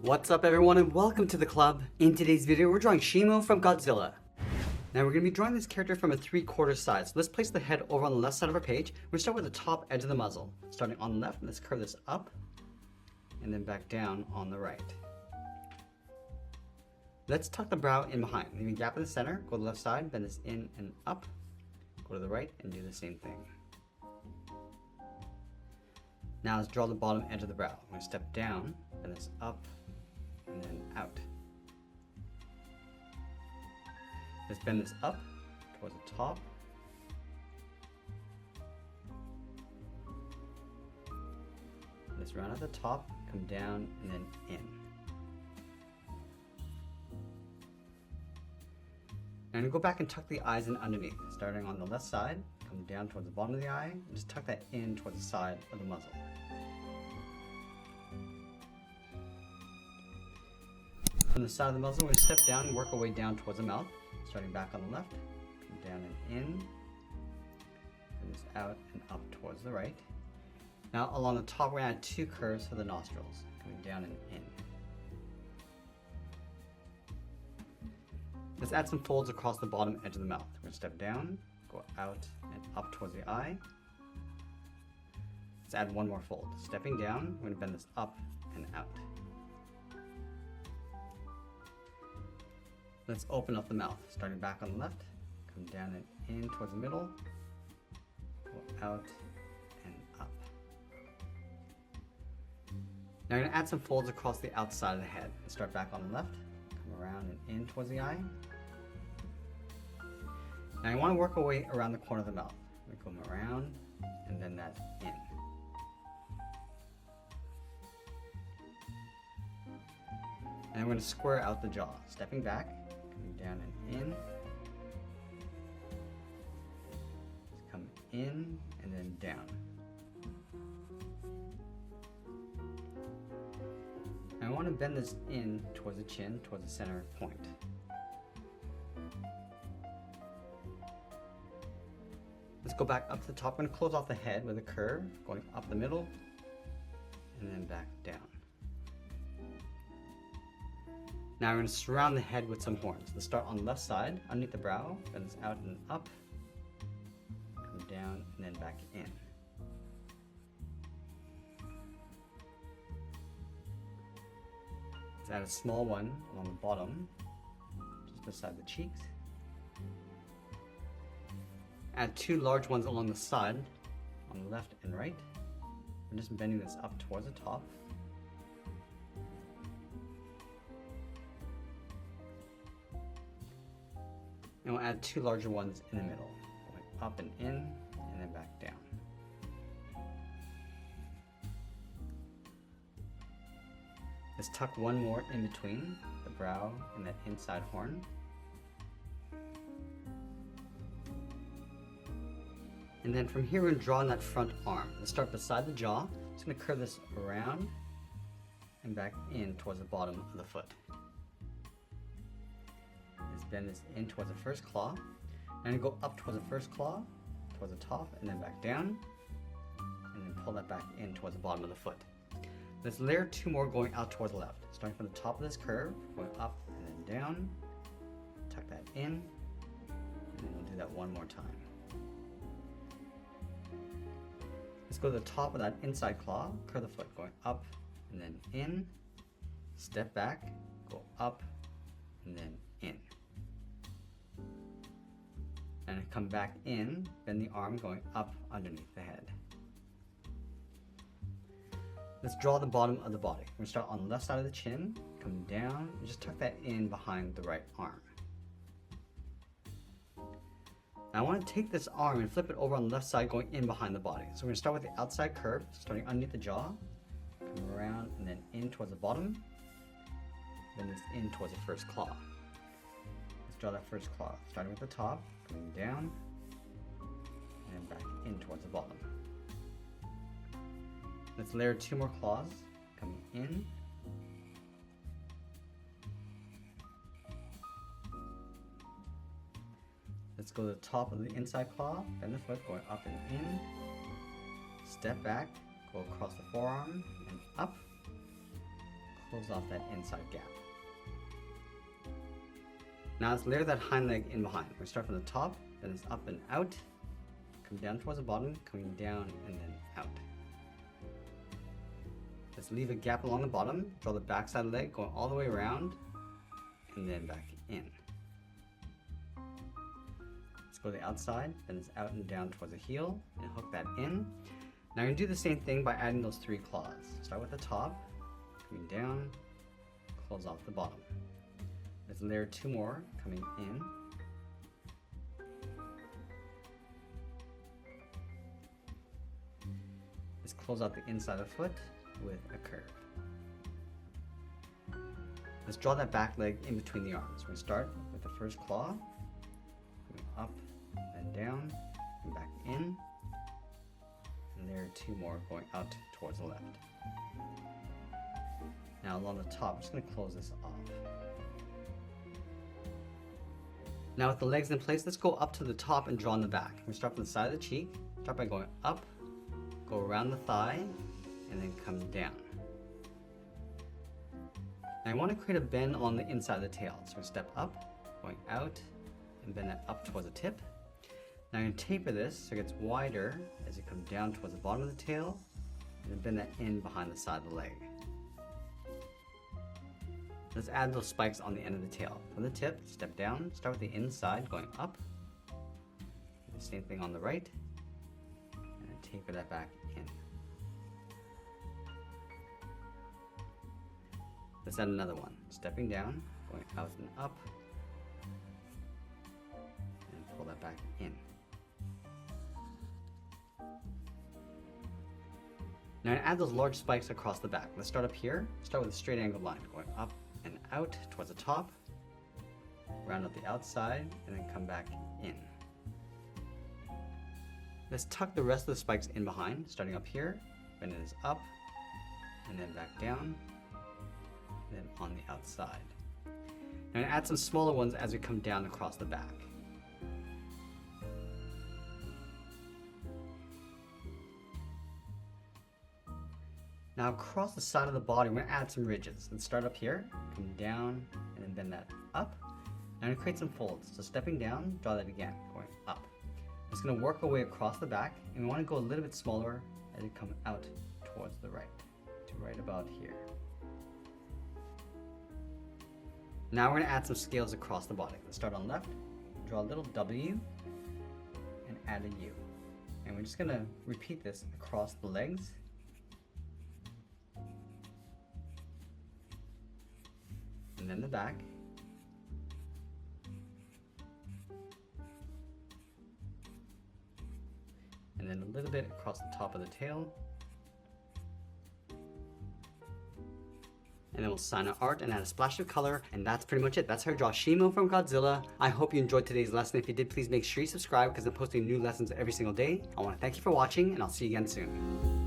What's up everyone and welcome to the club. In today's video we're drawing Shimo from Godzilla. Now we're going to be drawing this character from a 3/4 side. So let's place the head over on the left side of our page. We're going to start with the top edge of the muzzle. Starting on the left, let's curve this up and then back down on the right. Let's tuck the brow in behind. Leaving a gap in the center, go to the left side, bend this in and up. Go to the right and do the same thing. Now let's draw the bottom edge of the brow. I'm going to step down, bend this up, and then out. Let's bend this up towards the top. Let's round at the top, come down, and then in. And go back and tuck the eyes in underneath. Starting on the left side, come down towards the bottom of the eye, and just tuck that in towards the side of the muzzle. From the side of the muzzle, we're going to step down and work our way down towards the mouth. Starting back on the left, come down and in, and this out and up towards the right. Now along the top, we're going to add 2 curves for the nostrils, coming down and in. Let's add some folds across the bottom edge of the mouth. We're going to step down, go out and up towards the eye. Let's add 1 more fold. Stepping down, we're going to bend this up and out. Let's open up the mouth, starting back on the left, come down and in towards the middle, go out and up. Now we're going to add some folds across the outside of the head. Let's start back on the left, come around and in towards the eye. Now you want to work our way around the corner of the mouth. We come around and then that in. And we're going to square out the jaw, stepping back, coming down and in. Let's come in and then down. And I want to bend this in towards the chin, towards the center point. Let's go back up to the top. I'm going to close off the head with a curve, going up the middle and then back down. Now we're going to surround the head with some horns. Let's start on the left side, underneath the brow, bend this out and up, come down and then back in. Let's add a small one along the bottom, just beside the cheeks. Add 2 large ones along the side, on the left and right. We're just bending this up towards the top. And we'll add 2 larger ones in the middle, going up and in, and then back down. Let's tuck 1 more in between the brow and that inside horn. And then from here, we're going to draw in that front arm. Let's start beside the jaw. Just going to curve this around and back in towards the bottom of the foot. Let's bend this in towards the first claw. And go up towards the first claw, towards the top, and then back down. And then pull that back in towards the bottom of the foot. Let's layer 2 more going out towards the left. Starting from the top of this curve, going up and then down. Tuck that in. And then we'll do that 1 more time. Let's go to the top of that inside claw, curve the foot, going up and then in. Step back, go up and then in. And come back in, bend the arm going up underneath the head. Let's draw the bottom of the body. We're going to start on the left side of the chin, come down, and just tuck that in behind the right arm. Now I want to take this arm and flip it over on the left side going in behind the body. So we're going to start with the outside curve, starting underneath the jaw, come around and then in towards the bottom, then this in towards the first claw. Let's draw that first claw, starting with the top, coming down, and back in towards the bottom. Let's layer 2 more claws, coming in, let's go to the top of the inside claw, bend the foot, going up and in, step back, go across the forearm and up, close off that inside gap. Now let's layer that hind leg in behind. We start from the top, then it's up and out, come down towards the bottom, coming down and then out. Let's leave a gap along the bottom, draw the backside leg going all the way around, and then back in. Let's go to the outside, then it's out and down towards the heel, and hook that in. Now you're gonna do the same thing by adding those 3 claws. Start with the top, coming down, close off the bottom. Let's layer 2 more coming in. Let's close out the inside of the foot with a curve. Let's draw that back leg in between the arms. We start with the first claw, going up and down and back in. And there are 2 more going out towards the left. Now along the top, I'm just going to close this off. Now with the legs in place, let's go up to the top and draw on the back. We start from the side of the cheek, start by going up, go around the thigh, and then come down. Now I want to create a bend along the inside of the tail. So we step up, going out, and bend that up towards the tip. Now I'm going to taper this so it gets wider as you come down towards the bottom of the tail, and then bend that in behind the side of the leg. Let's add those spikes on the end of the tail. From the tip, step down, start with the inside, going up. The same thing on the right, and then taper that back in. Let's add another one. Stepping down, going out and up, and pull that back in. Now add those large spikes across the back. Let's start up here. Start with a straight angled line, going up and out towards the top, round up the outside, and then come back in. Let's tuck the rest of the spikes in behind, starting up here, bend it up, and then back down, and then on the outside. Now add some smaller ones as we come down across the back. Now across the side of the body, we're going to add some ridges. Let's start up here, come down, and then bend that up. Now I'm going to create some folds. So stepping down, draw that again, going up. It's going to work our way across the back, and we want to go a little bit smaller as we come out towards the right, to right about here. Now we're going to add some scales across the body. Let's start on left, draw a little W, and add a U. And we're just going to repeat this across the legs. And then the back. And then a little bit across the top of the tail. And then we'll sign our art and add a splash of color, and that's pretty much it. That's how I draw Shimo from Godzilla. I hope you enjoyed today's lesson. If you did, please make sure you subscribe because I'm posting new lessons every single day. I want to thank you for watching, and I'll see you again soon.